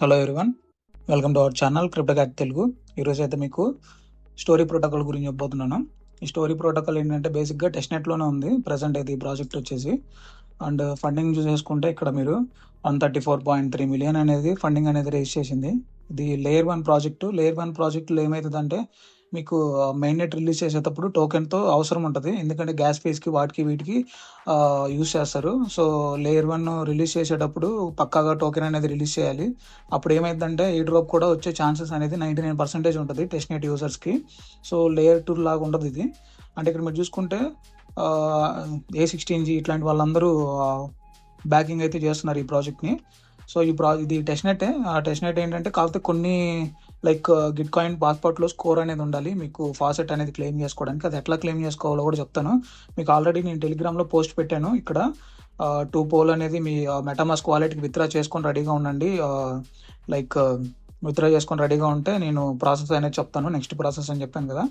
Hello everyone, welcome to our channel crypto cat Telugu. ఈరోజు అయితే మీకు స్టోరీ ప్రోటోకాల్ గురించి చెప్పబోతున్నాను. ఈ స్టోరీ ప్రోటోకాల్ ఏంటంటే బేసిక్గా టెస్ట్నెట్లోనే ఉంది ప్రజెంట్ అయితే ఈ ప్రాజెక్ట్ వచ్చేసి. అండ్ ఫండింగ్ చూసేసుకుంటే ఇక్కడ మీరు 134.3 మిలియన్ అనేది ఫండింగ్ అనేది రేజ్ చేసింది. ఇది లేయర్ 1 ప్రాజెక్టు. లేయర్ 1 ప్రాజెక్టులో ఏమవుతుందంటే మీకు మెయిన్ నెట్ రిలీజ్ చేసేటప్పుడు టోకెన్తో అవసరం ఉంటుంది, ఎందుకంటే గ్యాస్ ఫీజ్కి వాటికి వీటికి యూజ్ చేస్తారు. సో లేయర్ 1 రిలీజ్ చేసేటప్పుడు పక్కాగా టోకెన్ అనేది రిలీజ్ చేయాలి. అప్పుడు ఏమైందంటే ఈ డ్రాప్ కూడా వచ్చే ఛాన్సెస్ అనేది 99% ఉంటుంది టెస్ట్ నెట్ యూజర్స్కి. సో లేయర్ 2 లాగా ఉండదు ఇది. అంటే ఇక్కడ మీరు చూసుకుంటే A16G ఇట్లాంటి వాళ్ళందరూ బ్యాకింగ్ అయితే చేస్తున్నారు ఈ ప్రాజెక్ట్ని. సో ఇది టెస్ట్ నెట్. ఆ టెస్ట్ నెట్ ఏంటంటే కాకపోతే కొన్ని లైక్ గిట్ కాయిన్ పాస్పోర్ట్లో స్కోర్ అనేది ఉండాలి మీకు ఫాసెట్ అనేది క్లెయిమ్ చేసుకోవడానికి. అది ఎట్లా క్లెయిమ్ చేసుకోవాలో కూడా చెప్తాను మీకు. ఆల్రెడీ నేను టెలిగ్రామ్లో పోస్ట్ పెట్టాను. ఇక్కడ 2 పోల్ అనేది మీ మెటామాస్క్ వాలెట్కి విత్డ్రా చేసుకొని రెడీగా ఉండండి. లైక్ విత్డ్రా చేసుకొని రెడీగా ఉంటే నేను ప్రాసెస్ అనేది చెప్తాను, నెక్స్ట్ ప్రాసెస్ అని చెప్పాను కదా.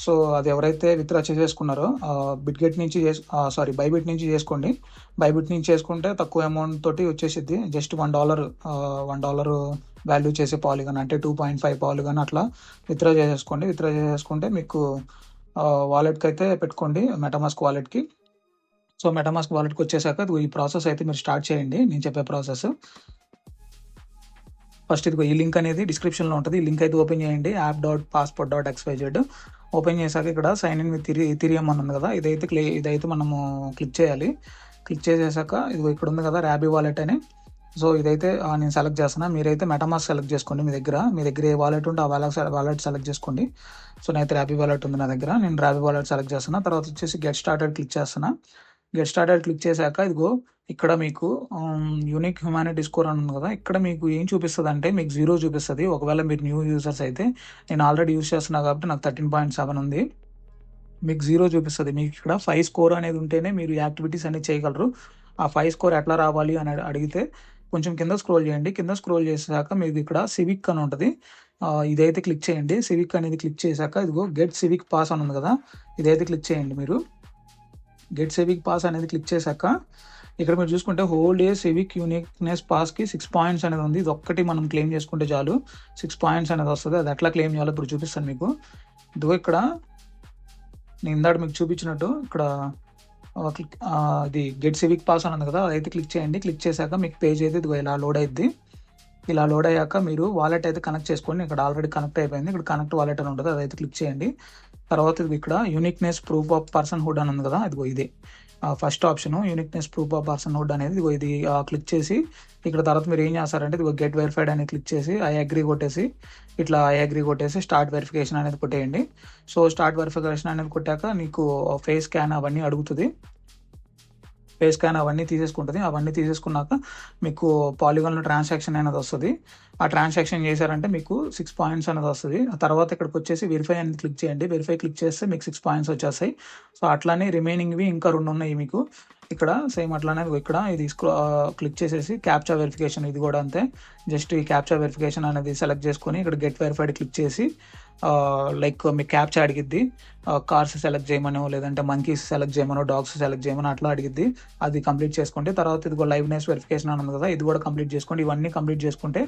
సో అది ఎవరైతే విత్డ్రా చేసేసుకున్నారో బైబిట్ నుంచి చేసుకోండి. బైబిట్ నుంచి చేసుకుంటే తక్కువ అమౌంట్ తోటి వచ్చేసిద్ది. జస్ట్ $1 వాల్యూ చేసే పాలిగాన్ అంటే 2.5 పాలిగాన్ అట్లా విత్డ్రా చేసేసుకోండి. విత్డ్రా చేసేసుకుంటే మీకు వాలెట్కి అయితే పెట్టుకోండి, మెటామాస్క్ వాలెట్కి. సో మెటామాస్క్ వాలెట్కి వచ్చేసాక ఈ ప్రాసెస్ అయితే మీరు స్టార్ట్ చేయండి, నేను చెప్పే ప్రాసెస్. ఫస్ట్ ఇదిగో ఈ లింక్ అనేది డిస్క్రిప్షన్లో ఉంటుంది. ఈ లింక్ అయితే ఓపెన్ చేయండి, app.passport.xyz. ఓపెన్ చేశాక ఇక్కడ సైన్ ఇన్ విత్ ఇథీరియం అని ఉంది కదా, ఇదైతే మనము క్లిక్ చేయాలి. క్లిక్ చేసేసాక ఇదిగో ఇక్కడ ఉంది కదా ర్యాబీ వాలెట్ అని. సో ఇదైతే నేను సెలెక్ట్ చేస్తున్నా. మీరైతే మెటామాస్క్ సెలెక్ట్ చేసుకోండి. మీ దగ్గర ఏ వాలెట్ ఉంటే ఆ వాలెట్ సెలెక్ట్ చేసుకోండి. సో నేనైతే ర్యాబీ వాలెట్ ఉంది నా దగ్గర, నేను ర్యాబీ వాలెట్ సెలెక్ట్ చేస్తున్నా. తర్వాత వచ్చేసి గెట్ స్టార్టెడ్ క్లిక్ చేస్తున్నా. గెట్ స్టార్టెడ్ క్లిక్ చేశాక ఇదిగో ఇక్కడ మీకు యూనిక్ హ్యుమానిటీ స్కోర్ అని ఉంది కదా, ఇక్కడ మీకు ఏం చూపిస్తుంది అంటే మీకు 0 చూపిస్తుంది. ఒకవేళ మీరు న్యూ యూజర్స్ అయితే, నేను ఆల్రెడీ యూజ్ చేస్తున్నా కాబట్టి నాకు 13.7 ఉంది, మీకు 0 చూపిస్తుంది. మీకు ఇక్కడ 5 స్కోర్ అనేది ఉంటేనే మీరు యాక్టివిటీస్ అనేది చేయగలరు. ఆ 5 స్కోర్ ఎట్లా రావాలి అని అడిగితే కొంచెం కింద స్క్రోల్ చేయండి. కింద స్క్రోల్ చేసాక మీకు ఇక్కడ సివిక్ అని ఉంటుంది, ఇదైతే క్లిక్ చేయండి. సివిక్ అనేది క్లిక్ చేశాక ఇదిగో గెట్ సివిక్ పాస్ అని ఉంది కదా, ఇదైతే క్లిక్ చేయండి. మీరు గెట్ సివిక్ పాస్ అనేది క్లిక్ చేశాక ఇక్కడ మీరు చూసుకుంటే హోల్ డే సివిక్ యూనిక్నెస్ పాస్కి 6 పాయింట్స్ అనేది ఉంది. ఇది ఒక్కటి మనం క్లెయిమ్ చేసుకుంటే చాలు 6 పాయింట్స్ అనేది వస్తుంది. అది ఎట్లా క్లెయిమ్ చేయాలో ఇప్పుడు చూపిస్తాను మీకు. ఇదిగో ఇక్కడ నేను ఇందాక మీకు చూపించినట్టు ఇక్కడ ఇది గెట్ సివిక్ పాస్ అని ఉంది కదా, అదైతే క్లిక్ చేయండి. క్లిక్ చేశాక మీకు పేజ్ అయితే ఇదిగో ఇలా లోడ్ అయ్యింది. ఇలా లోడ్ అయ్యాక మీరు వాలెట్ అయితే కనెక్ట్ చేసుకోండి. ఇక్కడ ఆల్రెడీ కనెక్ట్ అయిపోయింది. ఇక్కడ కనెక్ట్ వాలెట్ అని ఉంటుంది, అదైతే క్లిక్ చేయండి. తర్వాత ఇక్కడ uniqueness proof of person hood అని ఉంది కదా, ఇదిగో ఇది first option uniqueness proof of person hood అనేది ఇది క్లిక్ చేసి ఇక్కడ తర్వాత మీరు ఏం చేస్తారంటే ఇదిగో గెట్ వెరిఫైడ్ అనేది క్లిక్ చేసి ఐ అగ్రీ కొట్టేసి స్టార్ట్ వెరిఫికేషన్ అనేది కొట్టేయండి. సో స్టార్ట్ వెరిఫికేషన్ అనేది కొట్టాక నీకు ఫేస్ స్కాన్ అవన్నీ అడుగుతుంది. ఫేస్ స్కాన్ అవన్నీ తీసేసుకుంటుంది. అవన్నీ తీసేసుకున్నాక మీకు పాలిగాన్లో ట్రాన్సాక్షన్ అనేది వస్తుంది. ఆ ట్రాన్సాక్షన్ చేశారంటే మీకు 6 పాయింట్స్ అనేది వస్తుంది. ఆ తర్వాత ఇక్కడికి వచ్చేసి వెరిఫై అనేది క్లిక్ చేయండి. వెరిఫై క్లిక్ చేస్తే మీకు 6 పాయింట్స్ వచ్చేస్తాయి. సో అట్లానే రిమైనింగ్వి ఇంకా 2 ఉన్నాయి మీకు ఇక్కడ సేమ్ అట్లానే. ఇక్కడ ఇది క్లిక్ చేసేసి క్యాప్చా వెరిఫికేషన్, ఇది కూడా అంతే. జస్ట్ ఈ క్యాప్చా వెరిఫికేషన్ అనేది సెలెక్ట్ చేసుకొని ఇక్కడ గెట్ వెరిఫైడ్ క్లిక్ చేసి లైక్ మీ క్యాప్చా అడిగిద్ది. కార్స్ సెలెక్ట్ చేయమనో లేదంటే మంకీస్ సెలెక్ట్ చేయమనో డాగ్స్ సెలెక్ట్ చేయమనో అట్లా అడిగిద్ది. అది కంప్లీట్ చేసుకోండి. తర్వాత ఇదిగో లైవ్నెస్ వెరిఫికేషన్ అని ఉంది కదా, ఇది కూడా కంప్లీట్ చేసుకోండి. ఇవన్నీ కంప్లీట్ చేసుకుంటే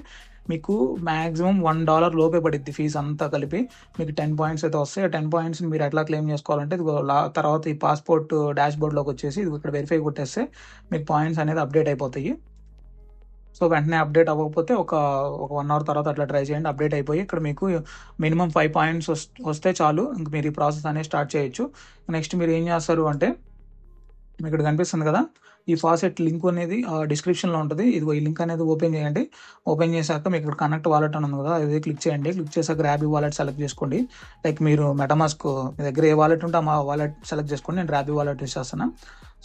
మీకు మ్యాక్సిమం $1 లోపే పడిద్ది ఫీజు అంతా కలిపి. మీకు 10 పాయింట్స్ అయితే వస్తాయి. ఆ 10 పాయింట్స్ని మీరు ఎట్లా క్లెయిమ్ చేసుకోవాలంటే ఇదిగో తర్వాత ఈ పాస్పోర్ట్ డాష్ బోర్డ్లోకి వచ్చేసి ఇది ఇక్కడ వెరిఫై కొట్టేస్తే మీకు పాయింట్స్ అనేది అప్డేట్ అయిపోతాయి. సో వెంటనే అప్డేట్ అవ్వకపోతే ఒక 1 అవర్ తర్వాత అట్లా ట్రై చేయండి. అప్డేట్ అయిపోయి ఇక్కడ మీకు మినిమం 5 పాయింట్స్ వస్తే చాలు, ఇంక మీరు ఈ ప్రాసెస్ అనేది స్టార్ట్ చేయొచ్చు. నెక్స్ట్ మీరు ఏం చేస్తారు అంటే మీకు ఇక్కడ కనిపిస్తుంది కదా ఈ ఫాసెట్ లింక్ అనేది డిస్క్రిప్షన్లో ఉంటుంది. ఇదిగో ఈ లింక్ అనేది ఓపెన్ చేయండి. ఓపెన్ చేశాక మీకు ఇక్కడ కనెక్ట్ వాలెట్ అని ఉంది కదా, అది క్లిక్ చేయండి. క్లిక్ చేశాక ర్యాబీ వాలెట్ సెలెక్ట్ చేసుకోండి. లైక్ మీరు మెటామాస్క్ మీ దగ్గర ఏ వాలెట్ ఉంటే ఆ వాలెట్ సెలెక్ట్ చేసుకోండి. నేను ర్యాబీ వాలెట్ యూస్ చేస్తాను.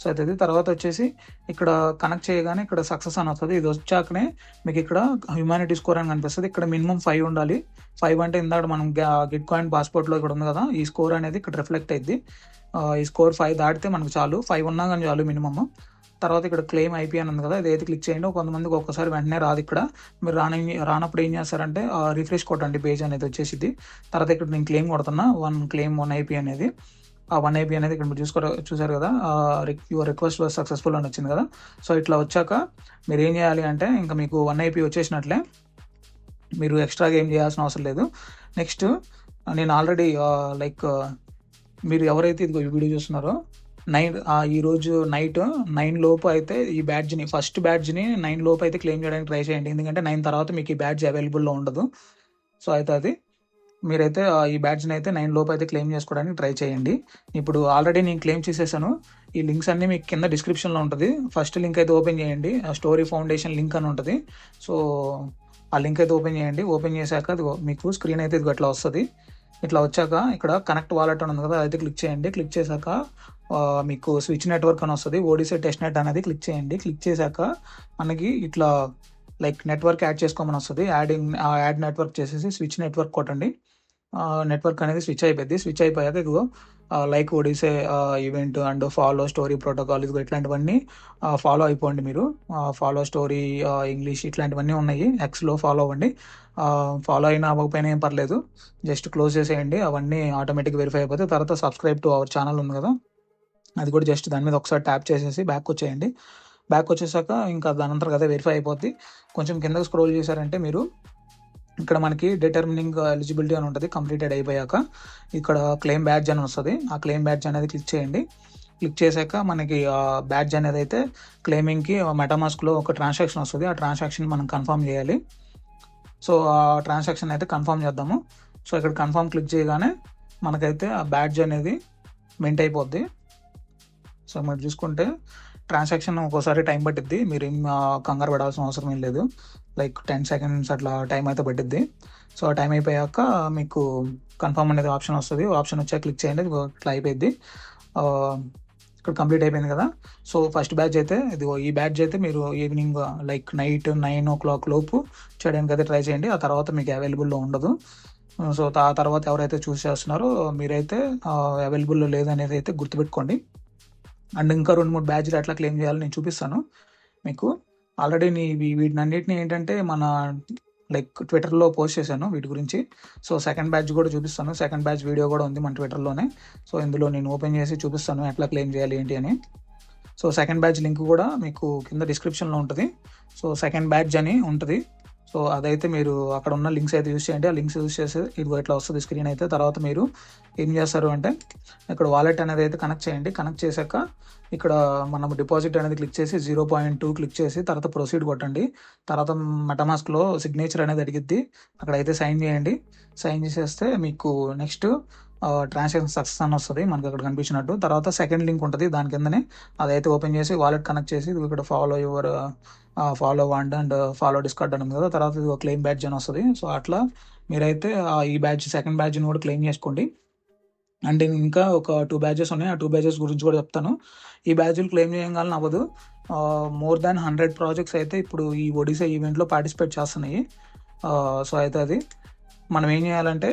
సో అయితే తర్వాత వచ్చేసి ఇక్కడ కనెక్ట్ చేయగానే ఇక్కడ సక్సెస్ అని వస్తుంది. ఇది వచ్చాకనే మీకు ఇక్కడ హ్యుమానిటీ స్కోర్ అని కనిపిస్తుంది. ఇక్కడ మినిమం 5 ఉండాలి. 5 అంటే ఇందాక మనం గిట్ కాయిన్ పాస్పోర్ట్లో ఇక్కడ ఉంది కదా, ఈ స్కోర్ అనేది ఇక్కడ రిఫ్లెక్ట్ అయింది. ఈ స్కోర్ 5 దాటితే మనకు చాలు, 5 ఉన్నా కానీ చాలు మినిమమ్. తర్వాత ఇక్కడ క్లెయిమ్ అయిపోయి ఉంది కదా, ఇదైతే క్లిక్ చేయండి. కొంతమందికి ఒక్కసారి వెంటనే రాదు. ఇక్కడ మీరు రానప్పుడు ఏం చేస్తారంటే రిఫ్రెష్ కొట్టండి, పేజ్ అనేది వచ్చేసింది. తర్వాత ఇక్కడ నేను క్లెయిమ్ కొడుతున్నా 1 IP అనేది. ఆ 1 IP అనేది ఇక్కడ మీరు చూసారు కదా, యువర్ రిక్వెస్ట్ వాజ్ సక్సెస్ఫుల్ అని వచ్చింది కదా. సో ఇట్లా వచ్చాక మీరు ఏం చేయాలి అంటే ఇంకా మీకు 1 IP వచ్చేసినట్లే. మీరు ఎక్స్ట్రాగా ఏం చేయాల్సిన అవసరం లేదు. నెక్స్ట్ నేను ఆల్రెడీ లైక్ మీరు ఎవరైతే ఇదిగో ఈ వీడియో చూస్తున్నారో ఈరోజు నైట్ 9 లోపు అయితే ఈ బ్యాడ్జ్ని ఫస్ట్ బ్యాడ్జ్ని 9 లోపు అయితే క్లెయిమ్ చేయడానికి ట్రై చేయండి. ఎందుకంటే 9 తర్వాత మీకు ఈ బ్యాడ్జ్ అవైలబుల్లో ఉండదు. సో అయితే అది మీరైతే ఈ బ్యాడ్జ్ని అయితే 9 లోపు అయితే క్లెయిమ్ చేసుకోవడానికి ట్రై చేయండి. ఇప్పుడు ఆల్రెడీ నేను క్లెయిమ్ చేసేసాను. ఈ లింక్స్ అన్నీ మీకు కింద డిస్క్రిప్షన్లో ఉంటుంది. ఫస్ట్ లింక్ అయితే ఓపెన్ చేయండి, స్టోరీ ఫౌండేషన్ లింక్ అని ఉంటుంది. సో ఆ లింక్ అయితే ఓపెన్ చేయండి. ఓపెన్ చేశాక మీకు స్క్రీన్ అయితే ఇది ఇట్లా వస్తుంది. ఇట్లా వచ్చాక ఇక్కడ కనెక్ట్ వాలెట్ అని ఉంది కదా, అయితే క్లిక్ చేయండి. క్లిక్ చేశాక మీకు స్విచ్ నెట్వర్క్ అని వస్తుంది. ఓడిసీ టెస్ట్ నెట్ అనేది క్లిక్ చేయండి. క్లిక్ చేశాక మనకి ఇట్లా లైక్ నెట్వర్క్ యాడ్ చేసుకోమని వస్తుంది. యాడ్ నెట్వర్క్ చేసేసి స్విచ్ నెట్వర్క్ కొట్టండి. నెట్వర్క్ అనేది స్విచ్ అయిపోయింది. స్విచ్ అయిపోయాక ఇదిగో like Odyssey event and follow story protocol ఇదిగో ఇట్లాంటివన్నీ ఫాలో అయిపోండి. మీరు ఫాలో స్టోరీ ఇంగ్లీష్ ఇట్లాంటివన్నీ ఉన్నాయి. ఎక్స్లో ఫాలో అవ్వండి. ఫాలో అయినా అవ్వకపోయినా ఏం పర్లేదు, జస్ట్ క్లోజ్ చేసేయండి. అవన్నీ ఆటోమేటిక్ వెరిఫై అయిపోతే తర్వాత సబ్స్క్రైబ్ టు అవర్ ఛానల్ ఉంది కదా, అది కూడా జస్ట్ దాని మీద ఒకసారి ట్యాప్ చేసేసి బ్యాక్ వచ్చేయండి. బ్యాక్ వచ్చేసాక ఇంకా దాని అంతా కదా వెరిఫై అయిపోద్ది. కొంచెం కిందకి స్క్రోల్ చేశారంటే మీరు ఇక్కడ మనకి డిటర్మినింగ్ ఎలిజిబిలిటీ అని ఉంటుంది. కంప్లీటెడ్ అయిపోయాక ఇక్కడ క్లెయిమ్ బ్యాడ్జ్ అని వస్తుంది. ఆ క్లెయిమ్ బ్యాడ్జ్ అనేది క్లిక్ చేయండి. క్లిక్ చేశాక మనకి బ్యాడ్జ్ అనేది అయితే క్లెయిమింగ్కి మెటామాస్క్లో ఒక ట్రాన్సాక్షన్ వస్తుంది. ఆ ట్రాన్సాక్షన్ మనం కన్ఫర్మ్ చేయాలి. సో ఆ ట్రాన్సాక్షన్ అయితే కన్ఫర్మ్ చేద్దాము. సో ఇక్కడ కన్ఫర్మ్ క్లిక్ చేయగానే మనకైతే ఆ బ్యాడ్జ్ అనేది మెంట్ అయిపోద్ది. సో మీరు చూసుకుంటే ట్రాన్సాక్షన్ ఒక్కోసారి టైం పట్టిద్ది. మీరు ఏం కంగారు పడాల్సిన అవసరం ఏం లేదు. లైక్ 10 సెకండ్స్ అట్లా టైం అయితే పట్టిద్ది. సో ఆ టైం అయిపోయాక మీకు కన్ఫర్మ్ అనేది ఆప్షన్ వస్తుంది. ఆప్షన్ వచ్చాక క్లిక్ చేయండి. ఇట్లా అయిపోయింది. ఇక్కడ కంప్లీట్ అయిపోయింది కదా. సో ఫస్ట్ బ్యాచ్ అయితే ఈ బ్యాచ్ అయితే మీరు ఈవినింగ్ లైక్ నైట్ 9 o'clock లోపు చేయడానికి అయితే ట్రై చేయండి. ఆ తర్వాత మీకు అవైలబుల్లో ఉండదు. సో ఆ తర్వాత ఎవరైతే చూస్ చేస్తున్నారో మీరైతే అవైలబుల్లో లేదనేది అయితే గుర్తుపెట్టుకోండి. అండ్ ఇంకా 2-3 బ్యాచ్లు ఎట్లా క్లెయిమ్ చేయాలో నేను చూపిస్తాను మీకు. ఆల్రెడీ వీటినన్నిటిని ఏంటంటే మన లైక్ ట్విట్టర్లో పోస్ట్ చేశాను వీటి గురించి. సో సెకండ్ బ్యాచ్ కూడా చూపిస్తాను. సెకండ్ బ్యాచ్ వీడియో కూడా ఉంది మన ట్విట్టర్లోనే. సో ఇందులో నేను ఓపెన్ చేసి చూపిస్తాను ఎట్లా క్లెయిమ్ చేయాలి ఏంటి అని. సో సెకండ్ బ్యాచ్ లింక్ కూడా మీకు కింద డిస్క్రిప్షన్లో ఉంటుంది. సో సెకండ్ బ్యాచ్ అని ఉంటుంది. సో అదైతే మీరు అక్కడ ఉన్న లింక్స్ అయితే యూస్ చేయండి. ఆ లింక్స్ యూస్ చేసి ఇదిగో ఇట్లా వస్తుంది స్క్రీన్ అయితే. తర్వాత మీరు ఏం చేస్తారు అంటే ఇక్కడ వాలెట్ అనేది అయితే కనెక్ట్ చేయండి. కనెక్ట్ చేశాక ఇక్కడ మనం డిపాజిట్ అనేది క్లిక్ చేసి 0.2 క్లిక్ చేసి తర్వాత ప్రొసీడ్ కొట్టండి. తర్వాత మెటామాస్క్లో సిగ్నేచర్ అనేది అడిగిద్ది, అక్కడైతే సైన్ చేయండి. సైన్ చేసేస్తే మీకు నెక్స్ట్ ట్రాన్సాక్షన్ సక్సెస్ అని వస్తుంది మనకి అక్కడ కనిపించినట్టు. తర్వాత సెకండ్ లింక్ ఉంటుంది దాని కిందనే, అదైతే ఓపెన్ చేసి వాలెట్ కనెక్ట్ చేసి ఇక్కడ ఫాలో అండ్ ఫాలో డిస్కార్డ్ అని ఉంది కదా. తర్వాత ఇది క్లెయిమ్ బ్యాడ్జ్ అని వస్తుంది. సో అట్లా మీరైతే ఈ బ్యాడ్జ్ సెకండ్ బ్యాడ్జ్ని కూడా క్లెయిమ్ చేసుకోండి. అండ్ ఇంకా ఒక 2 బ్యాచెస్ ఉన్నాయి. ఆ 2 బ్యాచెస్ గురించి కూడా చెప్తాను. ఈ బ్యాచ్లు క్లెయిమ్ చేయగలని అవ్వదు. మోర్ దాన్ 100 ప్రాజెక్ట్స్ అయితే ఇప్పుడు ఈ ఒడిశా ఈవెంట్లో పార్టిసిపేట్ చేస్తున్నాయి. సో అయితే అది మనం ఏం చేయాలంటే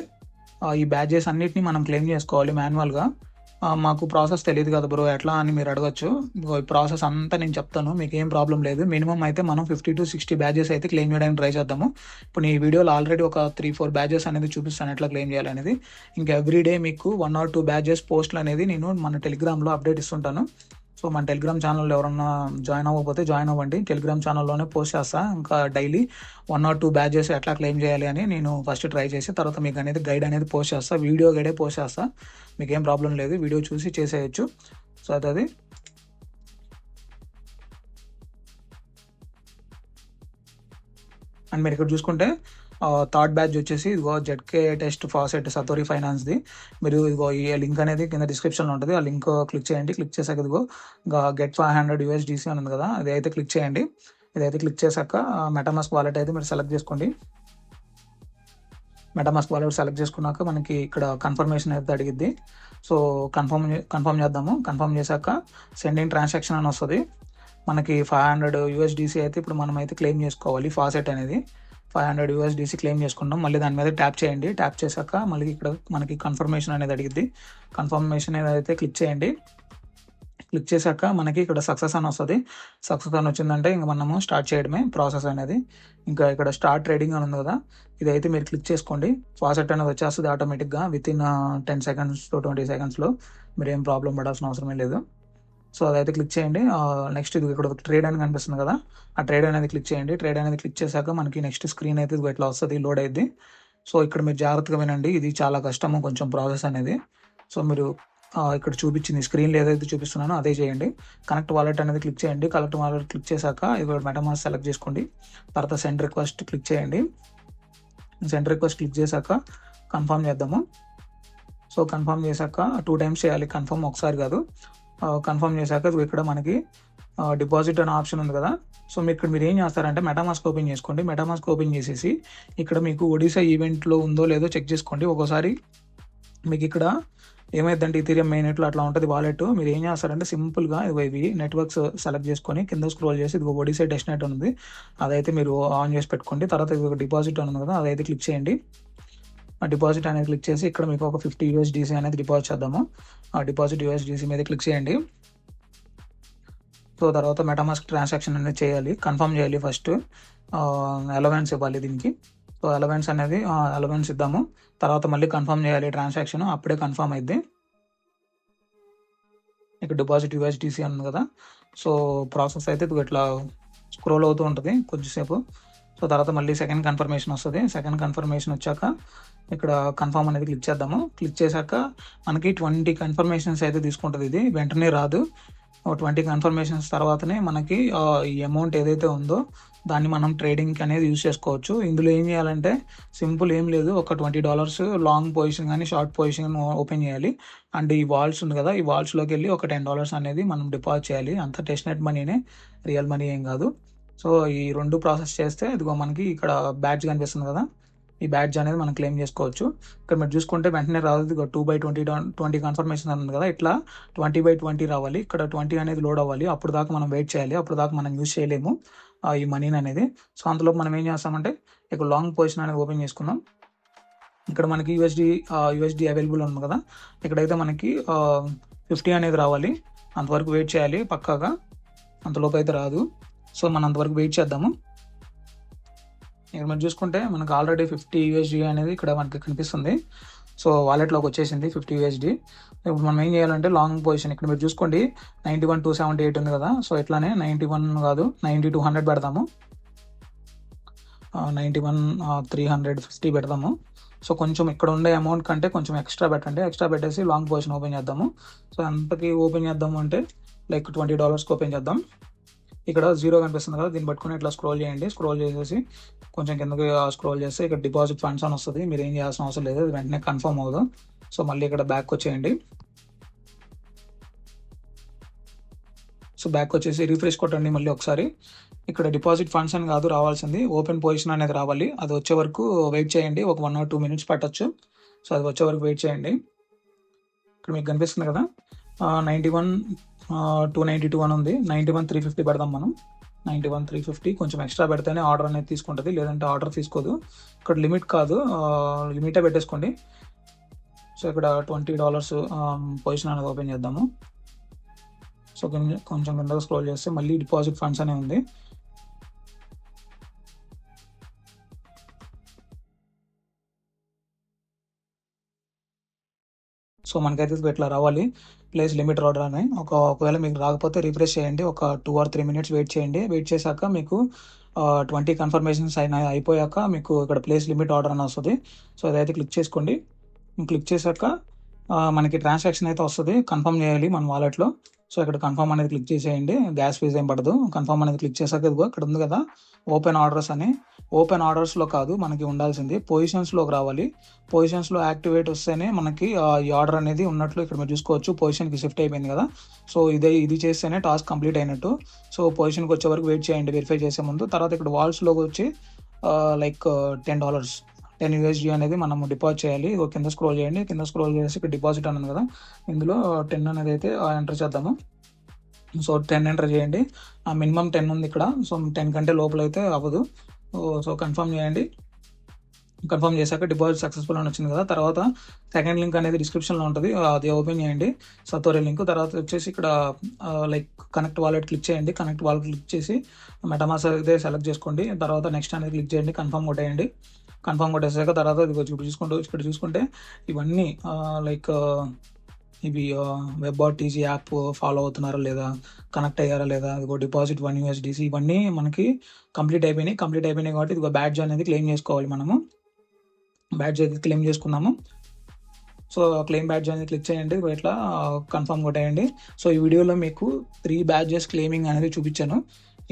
ఈ బ్యాచెస్ అన్నిటిని మనం క్లెయిమ్ చేసుకోవాలి మాన్యువల్గా. మాకు ప్రాసెస్ తెలియదు కదా బ్రో ఎట్లా అని మీరు అడగచ్చు. ఈ ప్రాసెస్ అంతా నేను చెప్తాను, మీకు ఏం ప్రాబ్లం లేదు. మినిమం అయితే మనం 50 to 60 బ్యాచెస్ అయితే క్లెయిమ్ చేయడానికి ట్రై చేద్దాము. ఇప్పుడు ఈ వీడియోలో ఆల్రెడీ ఒక 3-4 బ్యాచెస్ అనేది చూపిస్తాను ఎట్లా క్లెయిమ్ చేయాలనేది. ఇంకా ఎవ్రీడే మీకు 1 or 2 బ్యాచెస్ పోస్టులు అనేది నేను మన టెలిగ్రామ్లో అప్డేట్ ఇస్తుంటాను. సో మన టెలిగ్రామ్ ఛానల్లో ఎవరన్నా జాయిన్ అవ్వకపోతే జాయిన్ అవ్వండి. టెలిగ్రామ్ ఛానల్లోనే పోస్ట్ చేస్తాను. ఇంకా డైలీ 1 or 2 బ్యాచెస్ ఎట్లా క్లెయిమ్ చేయాలి అని నేను ఫస్ట్ ట్రై చేసి తర్వాత మీకు అనేది గైడ్ అనేది పోస్ట్ చేస్తాను. వీడియో గైడే పోస్ట్ చేస్తాను. మీకు ఏం ప్రాబ్లం లేదు, వీడియో చూసి చేసేయచ్చు. సో అది అండ్ మీరు ఇక్కడ చూసుకుంటే థర్డ్ బ్యాచ్ వచ్చేసి ఇదిగో జెడ్కే టెస్ట్ ఫాసెట్ సతోరి ఫైనాన్స్ది. మీరు ఇదిగో ఈ లింక్ అనేది కింద డిస్క్రిప్షన్లో ఉంటుంది. ఆ లింక్ క్లిక్ చేయండి. క్లిక్ చేశాక ఇదిగో గెట్ 500 USDC అని ఉంది కదా, ఇదైతే క్లిక్ చేయండి. ఇదైతే క్లిక్ చేశాక మెటామాస్క్ వాలెట్ అయితే మీరు సెలెక్ట్ చేసుకోండి. మెటామాస్క్ వాలెట్ సెలెక్ట్ చేసుకున్నాక మనకి ఇక్కడ కన్ఫర్మేషన్ అయితే అడిగిద్ది. సో కన్ఫర్మ్ చేద్దాము. కన్ఫర్మ్ చేశాక సెండింగ్ ట్రాన్సాక్షన్ అని వస్తుంది. మనకి 500 USDC అయితే ఇప్పుడు మనం అయితే క్లెయిమ్ చేసుకోవాలి. ఫాసెట్ అనేది 500 USDC క్లెయిమ్ చేసుకున్నాం. మళ్ళీ దాని మీద ట్యాప్ చేయండి. ట్యాప్ చేశాక మళ్ళీ ఇక్కడ మనకి కన్ఫర్మేషన్ అనేది అడిగిద్ది. కన్ఫర్మేషన్ అయితే క్లిక్ చేయండి. క్లిక్ చేశాక మనకి ఇక్కడ సక్సెస్ అని వస్తుంది. సక్సెస్ అని వచ్చిందంటే ఇంకా మనము స్టార్ట్ చేయడమే ప్రాసెస్ అనేది. ఇంకా ఇక్కడ స్టార్ట్ ట్రేడింగ్ అని ఉంది కదా, ఇదైతే మీరు క్లిక్ చేసుకోండి. ఫాసెట్ అనేది వచ్చేస్తుంది ఆటోమేటిక్గా with in 10 seconds to 20 seconds మీరు ఏం ప్రాబ్లం పడాల్సిన అవసరమే లేదు. సో అదైతే క్లిక్ చేయండి. నెక్స్ట్ ఇది ఇక్కడ ట్రేడ్ అని కనిపిస్తుంది కదా, ఆ ట్రేడ్ అనేది క్లిక్ చేయండి. ట్రేడ్ అనేది క్లిక్ చేశాక మనకి నెక్స్ట్ స్క్రీన్ అయితే ఇదిగో ఇట్లా వస్తుంది, లోడ్ అయ్యింది. సో ఇక్కడ మీరు జాగ్రత్తగా వినండి, ఇది చాలా కష్టము కొంచెం ప్రాసెస్ అనేది. సో మీరు ఇక్కడ చూపించింది స్క్రీన్లో ఏదైతే చూపిస్తున్నానో అదే చేయండి. కనెక్ట్ వాలెట్ అనేది క్లిక్ చేయండి. కనెక్ట్ వాలెట్ క్లిక్ చేశాక ఇది మెటామాస్క్ సెలెక్ట్ చేసుకోండి. తర్వాత సెండ్ రిక్వెస్ట్ క్లిక్ చేయండి. సెండ్ రిక్వెస్ట్ క్లిక్ చేశాక కన్ఫర్మ్ చేద్దాము. సో కన్ఫర్మ్ చేశాక 2 times చేయాలి, కన్ఫర్మ్ ఒకసారి కాదు. కన్ఫర్మ్ చేశాక ఇక్కడ మనకి డిపాజిట్ అనే ఆప్షన్ ఉంది కదా. సో మీరు ఏం చేస్తారంటే మెటామాస్క్ ఓపెన్ చేసుకోండి. మెటామాస్క్ ఓపెన్ చేసేసి ఇక్కడ మీకు ఒడిశా ఈవెంట్లో ఉందో లేదో చెక్ చేసుకోండి. ఒక్కోసారి మీకు ఇక్కడ ఏమైందంటే ఈథీరియం మెయిన్ అట్లా ఉంటుంది వాలెట్. మీరు ఏం చేస్తారంటే సింపుల్గా ఇవి నెట్వర్క్స్ సెలెక్ట్ చేసుకొని కింద స్క్రోల్ చేసి ఇది ఒడిశా డెస్టినేట్ ఉంది, అదైతే మీరు ఆన్ చేసి పెట్టుకోండి. తర్వాత ఇది ఒక డిపాజిట్ ఉంది కదా, అదైతే క్లిక్ చేయండి. ఆ డిపాజిట్ అనేది క్లిక్ చేసి ఇక్కడ మీకు ఒక 50 USDC అనేది డిపాజిట్ చేద్దాము. ఆ డిపాజిట్ USDC మీద క్లిక్ చేయండి. సో తర్వాత మెటామాస్క్ ట్రాన్సాక్షన్ అనేది చేయాలి, కన్ఫర్మ్ చేయాలి. ఫస్ట్ అలవెన్స్ ఇవ్వాలి దీనికి. సో అలవెన్స్ అనేది అలవెన్స్ ఇద్దాము. తర్వాత మళ్ళీ కన్ఫర్మ్ చేయాలి ట్రాన్సాక్షన్, అప్పుడే కన్ఫర్మ్ అయింది. ఇక్కడ డిపాజిట్ USDC ఉంది కదా. సో ప్రాసెస్ అయితే ఇట్లా స్క్రోల్ అవుతూ ఉంటుంది కొద్దిసేపు. సో తర్వాత మళ్ళీ సెకండ్ కన్ఫర్మేషన్ వస్తుంది. సెకండ్ కన్ఫర్మేషన్ వచ్చాక ఇక్కడ కన్ఫర్మ్ అనేది క్లిక్ చేద్దాము. క్లిక్ చేశాక మనకి 20 కన్ఫర్మేషన్స్ అయితే తీసుకుంటుంది. ఇది వెంటనే రాదు. 20 కన్ఫర్మేషన్స్ తర్వాతనే మనకి ఈ అమౌంట్ ఏదైతే ఉందో దాన్ని మనం ట్రేడింగ్ అనేది యూజ్ చేసుకోవచ్చు. ఇందులో ఏం చేయాలంటే సింపుల్ ఏం లేదు, ఒక $20 లాంగ్ పొజిషన్ కానీ షార్ట్ పొజిషన్ ఓపెన్ చేయాలి. అండ్ ఈ వాల్స్ ఉంది కదా, ఈ వాల్స్లోకి వెళ్ళి ఒక $10 అనేది మనం డిపాజిట్ చేయాలి. అంత టెస్ట్నెట్ మనీనే, రియల్ మనీ ఏం కాదు. సో ఈ 2 ప్రాసెస్ చేస్తే ఇదిగో మనకి ఇక్కడ బ్యాడ్జ్ కనిపిస్తుంది కదా, ఈ బ్యాడ్జ్ అనేది మనం క్లెయిమ్ చేసుకోవచ్చు. ఇక్కడ మీరు చూసుకుంటే వెంటనే రాదు, 2/20 కన్ఫర్మేషన్ ఉంది కదా, ఇట్లా 20/20 రావాలి. ఇక్కడ 20 అనేది లోడ్ అవ్వాలి, అప్పుడు దాకా మనం వెయిట్ చేయాలి. అప్పుడు దాకా మనం యూజ్ చేయలేము ఈ మనీని అనేది. సో అందులో మనం ఏం చేస్తామంటే ఇక్కడ లాంగ్ పొజిషన్ అనేది ఓపెన్ చేసుకుందాం. ఇక్కడ మనకి USD అవైలబుల్ ఉంది కదా, ఇక్కడైతే మనకి 50 అనేది రావాలి. అంతవరకు వెయిట్ చేయాలి పక్కాగా, అంతలోపు అయితే రాదు. సో మనం అంతవరకు వెయిట్ చేద్దాము. ఇక్కడ మనం చూసుకుంటే మనకు ఆల్రెడీ 50 USD అనేది ఇక్కడ మనకి కనిపిస్తుంది. సో వాలెట్లోకి వచ్చేసింది 50 USD. ఇప్పుడు మనం ఏం చేయాలంటే లాంగ్ పొజిషన్ ఇక్కడ మీరు చూసుకోండి 91,278 ఉంది కదా. సో ఇట్లానే 91 కాదు 90,200 పెడదాము, 91,350 పెడదాము. సో కొంచెం ఇక్కడ ఉండే అమౌంట్ కంటే కొంచెం ఎక్స్ట్రా పెట్టండి. ఎక్స్ట్రా పెట్టేసి లాంగ్ పొజిషన్ ఓపెన్ చేద్దాము. సో ఎంతకి ఓపెన్ చేద్దాము అంటే లైక్ $20 ఓపెన్ చేద్దాం. ఇక్కడ 0 కనిపిస్తుంది కదా, దీన్ని పట్టుకుని ఇట్లా స్క్రోల్ చేయండి. స్క్రోల్ చేసేసి కొంచెం కిందకి స్క్రోల్ చేస్తే ఇక్కడ డిపాజిట్ ఫండ్స్ అని వస్తుంది. మీరు ఏం చేయాల్సిన అవసరం లేదు, వెంటనే కన్ఫర్మ్ అవ్వదు. సో మళ్ళీ ఇక్కడ బ్యాక్ వచ్చేయండి. సో బ్యాక్ వచ్చేసి రిఫ్రెష్ కొట్టండి మళ్ళీ ఒకసారి. ఇక్కడ డిపాజిట్ ఫండ్స్ అని కాదు రావాల్సింది, ఓపెన్ పొజిషన్ అనేది రావాలి. అది వచ్చే వరకు వెయిట్ చేయండి, ఒక 1 or 2 minutes పట్టచ్చు. సో అది వచ్చే వరకు వెయిట్ చేయండి. ఇక్కడ మీకు కనిపిస్తుంది కదా 91,292 అని ఉంది. 91,350 పెడదాం మనం. 91,350 కొంచెం ఎక్స్ట్రా పెడితేనే ఆర్డర్ అనేది తీసుకుంటుంది, లేదంటే ఆర్డర్ తీసుకోదు. ఇక్కడ లిమిట్ కాదు, లిమిటే పెట్టేసుకోండి. సో ఇక్కడ $20 పొజిషన్ అనేది ఓపెన్ చేద్దాము. సో కొంచెం కింద స్క్రోల్ చేస్తే మళ్ళీ డిపాజిట్ ఫండ్స్ అనే ఉంది. సో మనకైతే ఇట్లా రావాలి, ప్లేస్ లిమిట్ ఆర్డర్ అని. ఒకవేళ మీకు రాకపోతే రిఫ్రెష్ చేయండి, ఒక 2 or 3 minutes వెయిట్ చేయండి. వెయిట్ చేశాక మీకు 20 కన్ఫర్మేషన్స్ అయిపోయాక మీకు ఇక్కడ ప్లేస్ లిమిట్ ఆర్డర్ అని వస్తుంది. సో అదైతే క్లిక్ చేసుకోండి. క్లిక్ చేశాక మనకి ట్రాన్సాక్షన్ అయితే వస్తుంది, కన్ఫర్మ్ చేయాలి మన వాలెట్లో. సో ఇక్కడ కన్ఫర్మ్ అనేది క్లిక్ చేసేయండి, గ్యాస్ ఫీజ్ ఏం పడదు. కన్ఫర్మ్ అనేది క్లిక్ చేశాక ఇక్కడ ఉంది కదా ఓపెన్ ఆర్డర్స్ అని. ఓపెన్ ఆర్డర్స్లో కాదు మనకి ఉండాల్సింది, పొజిషన్స్లోకి రావాలి. పొజిషన్స్లో యాక్టివేట్ వస్తేనే మనకి ఈ ఆర్డర్ అనేది ఉన్నట్లు ఇక్కడ మీరు చూసుకోవచ్చు. పొజిషన్కి షిఫ్ట్ అయిపోయింది కదా. సో ఇది చేస్తేనే టాస్క్ కంప్లీట్ అయినట్టు. సో పొజిషన్కి వచ్చే వరకు వెయిట్ చేయండి వెరిఫై చేసే ముందు. తర్వాత ఇక్కడ వాల్స్లోకి వచ్చి లైక్ $10 USD అనేది మనం డిపాజిట్ చేయాలి. కింద స్క్రోల్ చేయండి. కింద స్క్రోల్ చేసి ఇక్కడ డిపాజిట్ అన్నది కదా, ఇందులో 10 అనేది అయితే ఎంటర్ చేద్దాము. సో 10 ఎంటర్ చేయండి. మినిమం 10 ఉంది ఇక్కడ. సో 10 కంటే లోపల అయితే అవ్వదు. సో కన్ఫర్మ్ చేయండి. కన్ఫర్మ్ చేశాక డిపాజిట్ సక్సెస్ఫుల్ అని వచ్చింది కదా. తర్వాత సెకండ్ లింక్ అనేది డిస్క్రిప్షన్లో ఉంటుంది, అది ఓపెన్ చేయండి, సతోరి లింక్. తర్వాత వచ్చేసి ఇక్కడ లైక్ కనెక్ట్ వాలెట్ క్లిక్ చేయండి. కనెక్ట్ వాలెట్ క్లిక్ చేసి మెటామాస్క్ అయితే సెలెక్ట్ చేసుకోండి. తర్వాత నెక్స్ట్ అనేది క్లిక్ చేయండి, కన్ఫర్మ్ కొట్టేయండి. కన్ఫర్మ్ కొట్టేసాక తర్వాత ఇక్కడ చూసుకుంటే ఇవన్నీ లైక్ ఇవి వెబ్ఆర్టీజీ యాప్ ఫాలో అవుతున్నారా లేదా, కనెక్ట్ అయ్యారా లేదా, ఇదిగో డిపాజిట్ 1 USDC ఇవన్నీ మనకి కంప్లీట్ అయిపోయినాయి కాబట్టి ఇదిగో బ్యాడ్జ్ అనేది క్లెయిమ్ చేసుకోవాలి. మనము బ్యాడ్జ్ అయితే క్లెయిమ్ చేసుకున్నాము. సో క్లెయిమ్ బ్యాడ్జ్ అనేది క్లిక్ చేయండి, ఇట్లా కన్ఫర్మ్ కొట్టేయండి. సో ఈ వీడియోలో మీకు 3 బ్యాడ్జెస్ క్లెయిమింగ్ అనేది చూపించాను.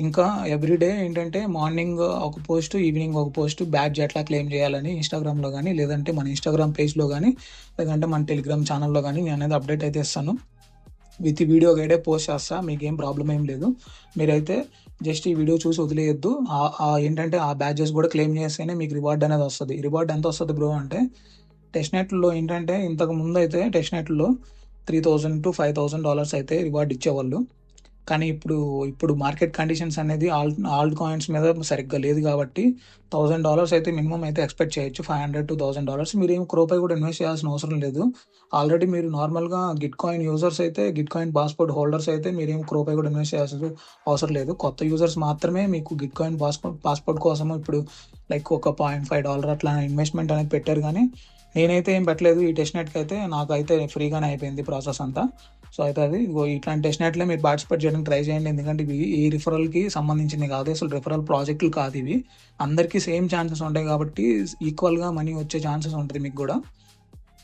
ఇంకా ఎవ్రీడే ఏంటంటే మార్నింగ్ ఒక పోస్ట్, ఈవినింగ్ ఒక పోస్ట్ బ్యాడ్జ్ ఎట్లా క్లెయిమ్ చేయాలని ఇన్స్టాగ్రామ్లో కానీ, లేదంటే మన ఇన్స్టాగ్రామ్ పేజ్లో కానీ, లేదంటే మన టెలిగ్రామ్ ఛానల్లో కానీ నేను అనేది అప్డేట్ అయితే ఇస్తాను. విత్ వీడియో గైడే పోస్ట్ చేస్తా, మీకేం ప్రాబ్లం ఏం లేదు. మీరైతే జస్ట్ ఈ వీడియో చూసి వదిలేయద్దు. ఏంటంటే ఆ బ్యాడ్జెస్ కూడా క్లెయిమ్ చేస్తేనే మీకు రివార్డ్ అనేది వస్తుంది. రివార్డ్ ఎంత వస్తుంది బ్రో అంటే, టెస్ట్నెట్లో ఏంటంటే ఇంతకు ముందు అయితే టెస్ట్నెట్లో $3,000 to $5,000 అయితే రివార్డ్ ఇచ్చేవాళ్ళు. కానీ ఇప్పుడు మార్కెట్ కండిషన్స్ అనేది ఆల్ట్ కాయిన్స్ మీద సరిగ్గా లేదు కాబట్టి $1,000 అయితే మినిమం అయితే ఎక్స్పెక్ట్ చేయొచ్చు. $500 to $1,000 మీరు ఏం రూపాయి కూడా ఇన్వెస్ట్ చేయాల్సిన అవసరం లేదు. ఆల్రెడీ మీరు నార్మల్గా గిట్ కాయిన్ యూజర్స్ అయితే, గిట్ కాయిన్ పాస్పోర్ట్ హోల్డర్స్ అయితే మీరేం రూపాయి కూడా ఇన్వెస్ట్ చేయాల్సిన అవసరం లేదు. కొత్త యూజర్స్ మాత్రమే మీకు గిట్ కాయిన్ పాస్పోర్ట్ కోసం ఇప్పుడు లైక్ ఒక $0.5 అట్లా ఇన్వెస్ట్మెంట్ అనేది పెట్టారు. కానీ నేనైతే ఏం పెట్టలేదు. ఈ టెస్ట్నెట్కి అయితే నాకైతే ఫ్రీగానే అయిపోయింది ప్రాసెస్ అంతా. సో అయితే అది ఇట్లాంటి టెస్ట్నెట్లే మీరు పార్టిసిపేట్ చేయడానికి ట్రై చేయండి. ఎందుకంటే ఇవి ఈ రిఫరల్కి సంబంధించింది కాదు, అసలు రిఫరల్ ప్రాజెక్టులు కాదు ఇవి. అందరికీ సేమ్ ఛాన్సెస్ ఉంటాయి కాబట్టి ఈక్వల్గా మనీ వచ్చే ఛాన్సెస్ ఉంటుంది మీకు కూడా.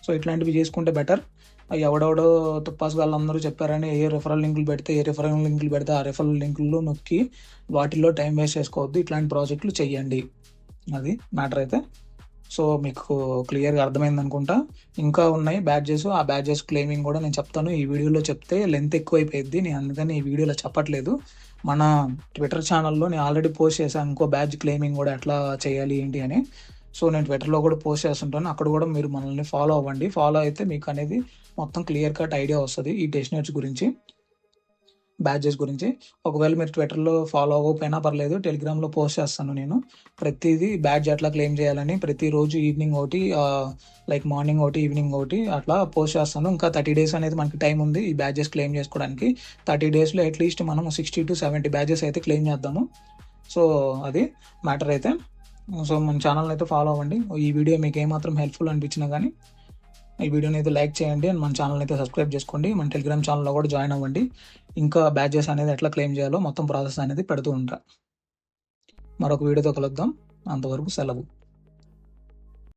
సో ఇట్లాంటివి చేసుకుంటే బెటర్. ఎవడెవడో తుప్పాస్ వాళ్ళందరూ చెప్పారని ఏ రిఫరల్ లింకులు పెడితే ఆ రిఫరల్ లింకుల్లో నొక్కి వాటిల్లో టైం వేస్ట్ చేసుకోవద్దు. ఇట్లాంటి ప్రాజెక్టులు చెయ్యండి. అది మ్యాటర్ అయితే. సో మీకు క్లియర్గా అర్థమైంది అనుకుంటా. ఇంకా ఉన్నాయి బ్యాడ్జెస్, ఆ బ్యాడ్జెస్ క్లెయిమింగ్ కూడా నేను చెప్తాను. ఈ వీడియోలో చెప్తే లెంత్ ఎక్కువైపోయింది, నేను అందుకని ఈ వీడియోలో చెప్పట్లేదు. మన ట్విట్టర్ ఛానల్లో నేను ఆల్రెడీ పోస్ట్ చేశాను ఇంకో బ్యాడ్జ్ క్లెయిమింగ్ కూడా ఎట్లా చేయాలి ఏంటి అని. సో నేను ట్విట్టర్లో కూడా పోస్ట్ చేస్తుంటాను, అక్కడ కూడా మీరు మనల్ని ఫాలో అవ్వండి. ఫాలో అయితే మీకు అనేది మొత్తం క్లియర్ కట్ ఐడియా వస్తుంది ఈ టెస్ట్నెట్స్ గురించి, బ్యాడ్జెస్ గురించి. ఒకవేళ మీరు ట్విట్టర్లో ఫాలో అవ్వకపోయినా పర్లేదు, టెలిగ్రామ్లో పోస్ట్ చేస్తాను నేను ప్రతిదీ. బ్యాడ్జ్ ఎట్లా క్లెయిమ్ చేయాలని ప్రతిరోజు ఈవినింగ్ ఒకటి, లైక్ మార్నింగ్ ఒకటి, ఈవినింగ్ ఒకటి అట్లా పోస్ట్ చేస్తాను. ఇంకా 30 days అనేది మనకి టైం ఉంది ఈ బ్యాడ్జెస్ క్లెయిమ్ చేసుకోవడానికి. 30 daysలో అట్లీస్ట్ మనం 60 to 70 బ్యాడ్జెస్ అయితే క్లెయిమ్ చేద్దాము. సో అది మ్యాటర్ అయితే. సో మన ఛానల్ని అయితే ఫాలో అవ్వండి. ఈ వీడియో మీకు ఏమాత్రం హెల్ప్ఫుల్ అనిపించినా కానీ ఈ వీడియోని అయితే లైక్ చేయండి అండ్ మన ఛానల్ అయితే సబ్స్క్రైబ్ చేసుకోండి. మన టెలిగ్రామ్ ఛానల్లో కూడా జాయిన్ అవ్వండి. ఇంకా బ్యాడ్జెస్ అనేది ఎట్లా క్లెయిమ్ చేయాలో మొత్తం ప్రాసెస్ అనేది పెడుతూ ఉంటా. మరొక వీడియోతో కలుద్దాం. అంతవరకు సెలవు.